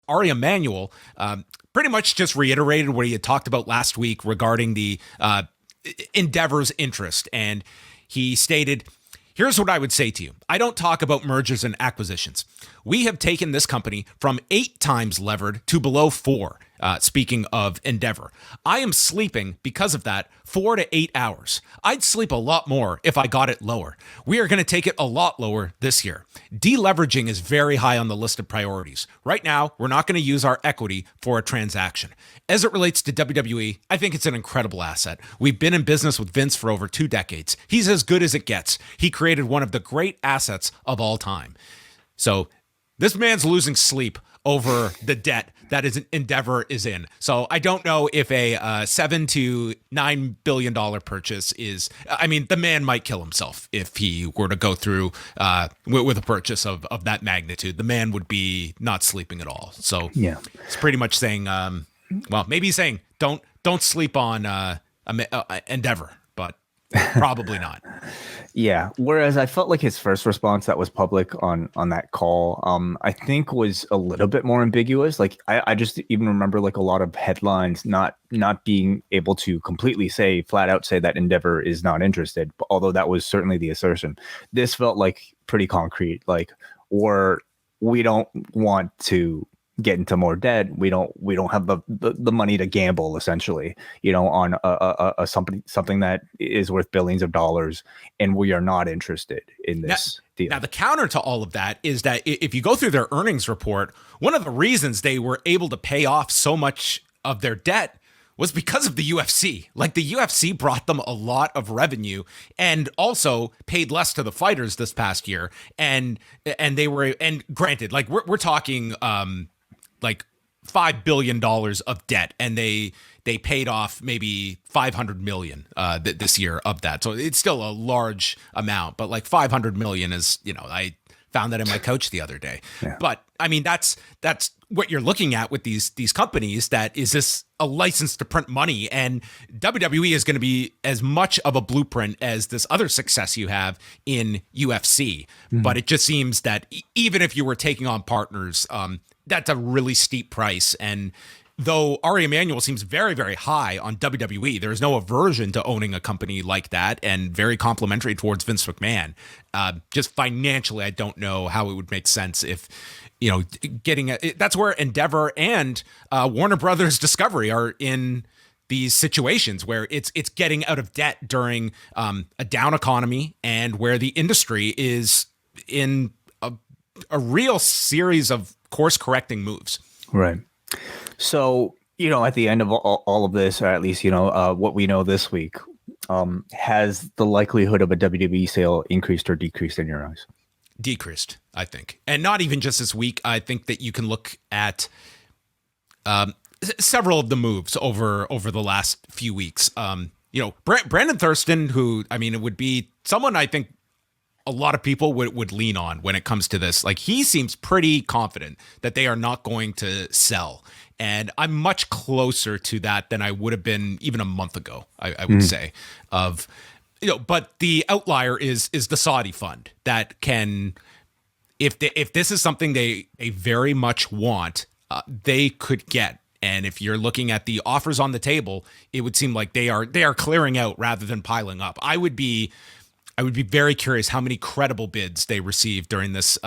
Ari Emanuel pretty much just reiterated what he had talked about last week regarding the Endeavor's interest. And he stated, here's what I would say to you. I don't talk about mergers and acquisitions. We have taken this company from 8 times levered to below 4. Speaking of Endeavor, I am sleeping because of that 4 to 8 hours. I'd sleep a lot more if I got it lower. We are going to take it a lot lower this year. Deleveraging is very high on the list of priorities. Right now, we're not going to use our equity for a transaction. As it relates to WWE, I think it's an incredible asset. We've been in business with Vince for over 2 decades. He's as good as it gets. He created one of the great assets of all time. So this man's losing sleep over the debt that is Endeavor is in. So I don't know if a $7 to $9 billion purchase is, I mean, the man might kill himself if he were to go through with a purchase of that magnitude. The man would be not sleeping at all. So yeah, it's pretty much saying, well, maybe he's saying don't sleep on Endeavor, but probably not. Yeah. Whereas I felt like his first response that was public on that call, I think was a little bit more ambiguous. Like I just even remember like a lot of headlines not being able to completely flat out say that Endeavor is not interested, although that was certainly the assertion. This felt like pretty concrete, like, or we don't want to get into more debt. We don't have the money to gamble, essentially, on a something that is worth billions of dollars, and we are not interested in this deal. Now, the counter to all of that is that if you go through their earnings report, one of the reasons they were able to pay off so much of their debt was because of the UFC. Like, the UFC brought them a lot of revenue and also paid less to the fighters this past year. And they were, and granted, like we're talking like $5 billion of debt, and they paid off maybe 500 million this year of that. So it's still a large amount, but like 500 million is, I found that in my couch the other day. Yeah. But I mean, that's what you're looking at with these companies. That is this a license to print money, and WWE is going to be as much of a blueprint as this other success you have in UFC. Mm-hmm. But it just seems that even if you were taking on partners, that's a really steep price. And though Ari Emanuel seems very, very high on WWE, there is no aversion to owning a company like that, and very complimentary towards Vince McMahon. Just financially, I don't know how it would make sense if, that's where Endeavor and Warner Brothers Discovery are in these situations where it's getting out of debt during a down economy, and where the industry is in a real series of course-correcting moves. Right. So, at the end of all of this, or at least, what we know this week, has the likelihood of a WWE sale increased or decreased in your eyes? Decreased, I think. And not even just this week. I think that you can look at several of the moves over the last few weeks. Brandon Thurston, who, I mean, it would be someone I think a lot of people would lean on when it comes to this. Like, he seems pretty confident that they are not going to sell. And I'm much closer to that than I would have been even a month ago, I would say. But the outlier is the Saudi fund that can, if this is something they very much want, they could get. And if you're looking at the offers on the table, it would seem like they are clearing out rather than piling up. I would be very curious how many credible bids they receive during this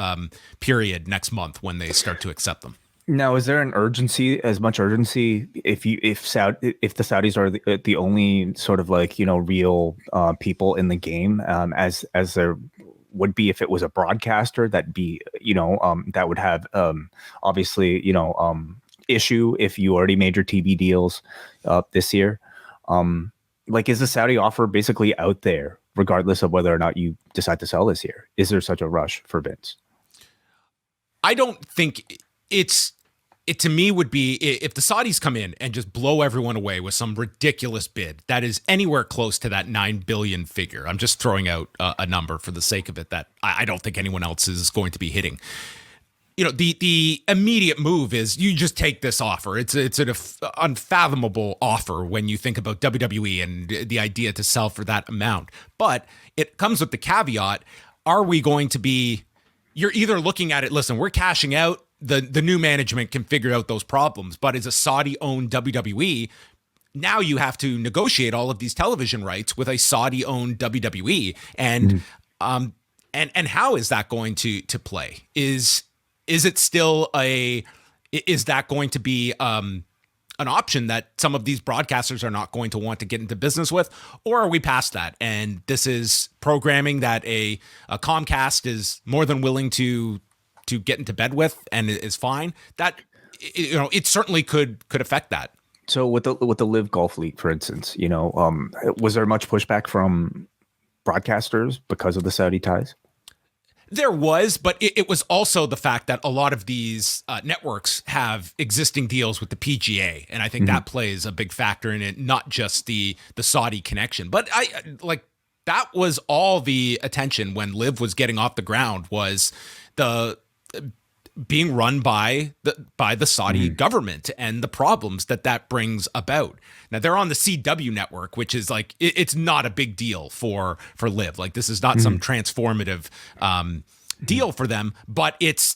period next month when they start to accept them. Now, is there as much urgency if the Saudis are the only sort of like, real people in the game, as there would be if it was a broadcaster that would have obviously issue if you already made your TV deals this year. Like, is the Saudi offer basically out there regardless of whether or not you decide to sell this year? Is there such a rush for Vince? I don't think it to me would be, if the Saudis come in and just blow everyone away with some ridiculous bid that is anywhere close to that 9 billion figure. I'm just throwing out a number for the sake of it that I don't think anyone else is going to be hitting. The immediate move is you just take this offer. It's an unfathomable offer when you think about WWE and the idea to sell for that amount. But it comes with the caveat, are we going to be, you're either looking at it, listen, we're cashing out the new management can figure out those problems. But as a Saudi-owned WWE, now you have to negotiate all of these television rights with a Saudi-owned WWE, and how is that going to play? Is it still is that going to be an option that some of these broadcasters are not going to want to get into business with, or are we past that? And this is programming that a Comcast is more than willing to get into bed with and is fine. That, it certainly could affect that. So with the Live Golf League, for instance, was there much pushback from broadcasters because of the Saudi ties? There was, but it was also the fact that a lot of these networks have existing deals with the PGA, and I think that plays a big factor in it, not just the Saudi connection. But that was all the attention when Live was getting off the ground, was the being run by the Saudi government and the problems that brings about. Now they're on the CW network, which is it's not a big deal for Live. Like, this is not some transformative deal for them, but it's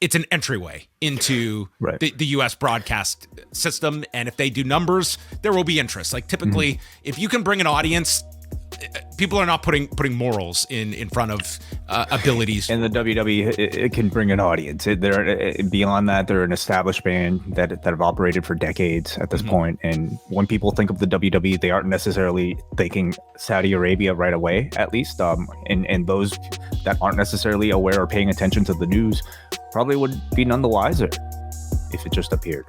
an entryway into the U.S. broadcast system. And if they do numbers, there will be interest. Like, typically, if you can bring an audience, people are not putting morals in front of abilities. And the WWE, it can bring an audience. They're beyond that. They're an established band that have operated for decades at this point. And when people think of the WWE, they aren't necessarily thinking Saudi Arabia right away, at least. And those that aren't necessarily aware or paying attention to the news probably would be none the wiser if it just appeared.